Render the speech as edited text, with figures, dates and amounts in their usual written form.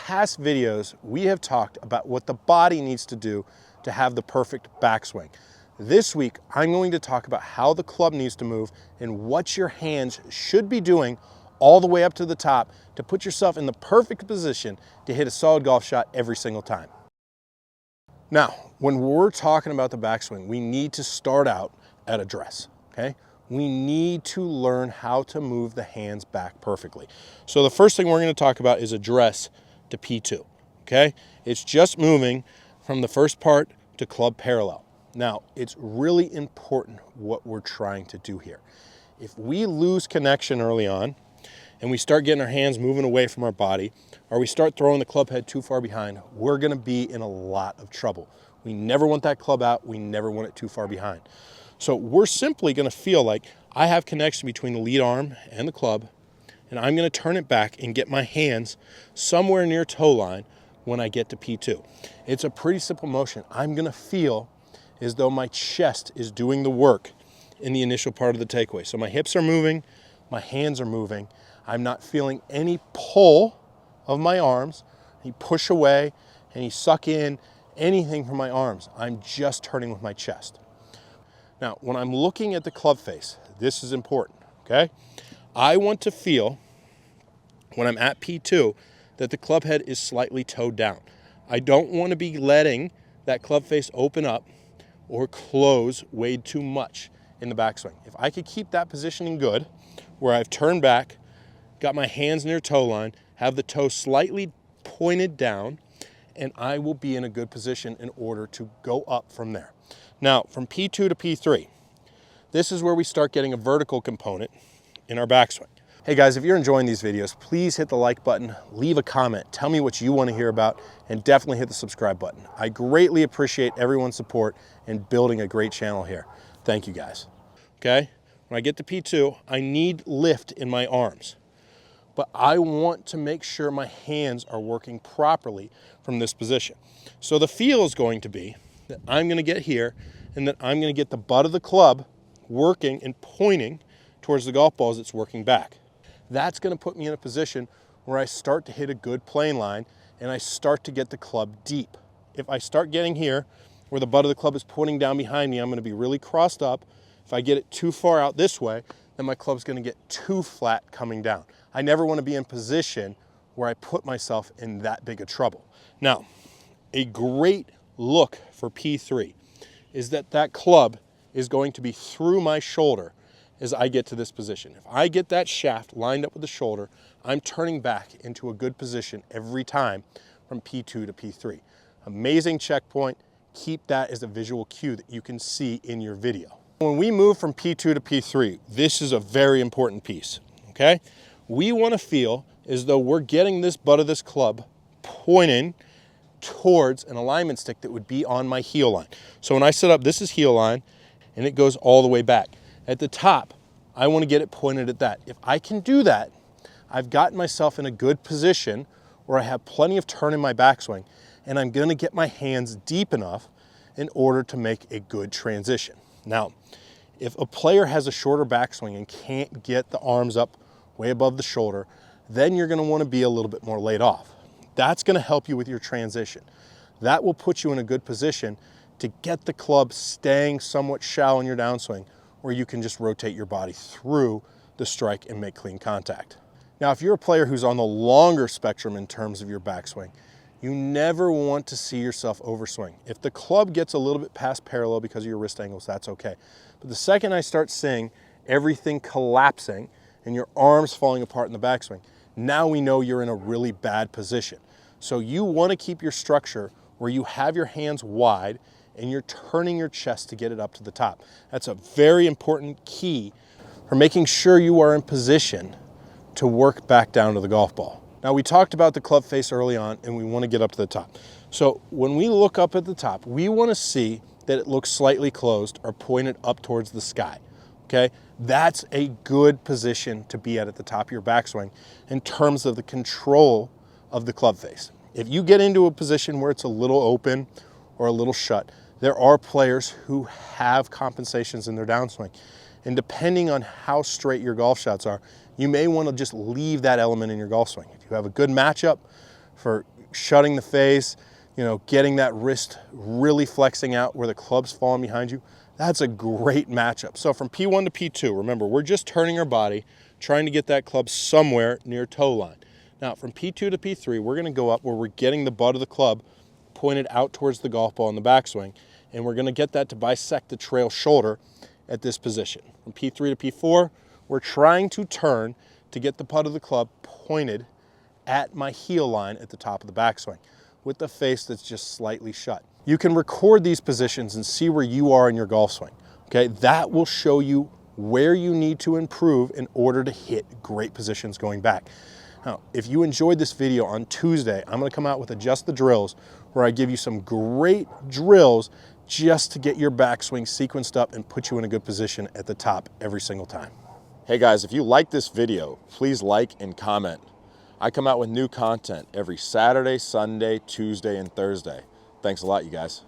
past videos, we have talked about what the body needs to do to have the perfect backswing. This week, I'm going to talk about how the club needs to move and what your hands should be doing all the way up to the top to put yourself in the perfect position to hit a solid golf shot every single time. Now, when we're talking about the backswing, we need to start out at address, okay? We need to learn how to move the hands back perfectly. So the first thing we're going to talk about is address to P2, okay? It's just moving from the first part to club parallel. Now, it's really important what we're trying to do here. If we lose connection early on and we start getting our hands moving away from our body, or we start throwing the club head too far behind, we're going to be in a lot of trouble. We never want that club out. We never want it too far behind. So we're simply going to feel like I have connection between the lead arm and the club, and I'm going to turn it back and get my hands somewhere near toe line when I get to P2. It's a pretty simple motion. I'm going to feel as though my chest is doing the work in the initial part of the takeaway. So my hips are moving, my hands are moving. I'm not feeling any pull of my arms, any push away, any suck in, anything from my arms. I'm just turning with my chest. Now, when I'm looking at the club face, this is important, okay? I want to feel, when I'm at P2, that the club head is slightly toed down. I don't want to be letting that club face open up or close way too much in the backswing. If I could keep that positioning good, where I've turned back, got my hands near toe line, have the toe slightly pointed down, and I will be in a good position in order to go up from there. Now, from P2 to P3, this is where we start getting a vertical component in our backswing. Hey guys, if you're enjoying these videos, please hit the like button, leave a comment, tell me what you want to hear about, and definitely hit the subscribe button. I greatly appreciate everyone's support in building a great channel here. Thank you guys. Okay, when I get to P2, I need lift in my arms, but I want to make sure my hands are working properly from this position. So the feel is going to be that I'm going to get here and that I'm going to get the butt of the club working and pointing towards the golf ball as it's working back. That's going to put me in a position where I start to hit a good plane line and I start to get the club deep. If I start getting here where the butt of the club is pointing down behind me, I'm going to be really crossed up. If I get it too far out this way, then my club's going to get too flat coming down. I never want to be in position where I put myself in that big of trouble. Now, a great look for P3 is that that club is going to be through my shoulder as I get to this position. If I get that shaft lined up with the shoulder, I'm turning back into a good position every time from P2 to P3. Amazing checkpoint. Keep that as a visual cue that you can see in your video. When we move from P2 to P3, this is a very important piece, okay? We want to feel as though we're getting this butt of this club pointing towards an alignment stick that would be on my heel line. So when I set up, this is heel line, and it goes all the way back. At the top, I want to get it pointed at that. If I can do that, I've gotten myself in a good position where I have plenty of turn in my backswing, and I'm going to get my hands deep enough in order to make a good transition. Now, if a player has a shorter backswing and can't get the arms up way above the shoulder, then you're going to want to be a little bit more laid off. That's going to help you with your transition. That will put you in a good position to get the club staying somewhat shallow in your downswing, where you can just rotate your body through the strike and make clean contact. Now, if you're a player who's on the longer spectrum in terms of your backswing, you never want to see yourself overswing. If the club gets a little bit past parallel because of your wrist angles, that's okay. But the second I start seeing everything collapsing and your arms falling apart in the backswing, now we know you're in a really bad position. So you want to keep your structure where you have your hands wide and you're turning your chest to get it up to the top. That's a very important key for making sure you are in position to work back down to the golf ball. Now, we talked about the club face early on, and we want to get up to the top. So when we look up at the top, we want to see that it looks slightly closed or pointed up towards the sky, okay? That's a good position to be at the top of your backswing in terms of the control of the club face. If you get into a position where it's a little open or a little shut, there are players who have compensations in their downswing. And depending on how straight your golf shots are, you may want to just leave that element in your golf swing. If you have a good matchup for shutting the face, you know, getting that wrist really flexing out where the club's falling behind you, that's a great matchup. So from P1 to P2, remember, we're just turning our body, trying to get that club somewhere near toe line. Now from P2 to P3, we're gonna go up where we're getting the butt of the club pointed out towards the golf ball in the backswing, and we're gonna get that to bisect the trail shoulder at this position. From P3 to P4, we're trying to turn to get the butt of the club pointed at my heel line at the top of the backswing with the face that's just slightly shut. You can record these positions and see where you are in your golf swing, okay? That will show you where you need to improve in order to hit great positions going back. Now, if you enjoyed this video on Tuesday, I'm gonna come out with Adjust the Drills, where I give you some great drills just to get your backswing sequenced up and put you in a good position at the top every single time. Hey guys, if you like this video, please like and comment. I come out with new content every Saturday, Sunday, Tuesday, and Thursday. Thanks a lot, you guys.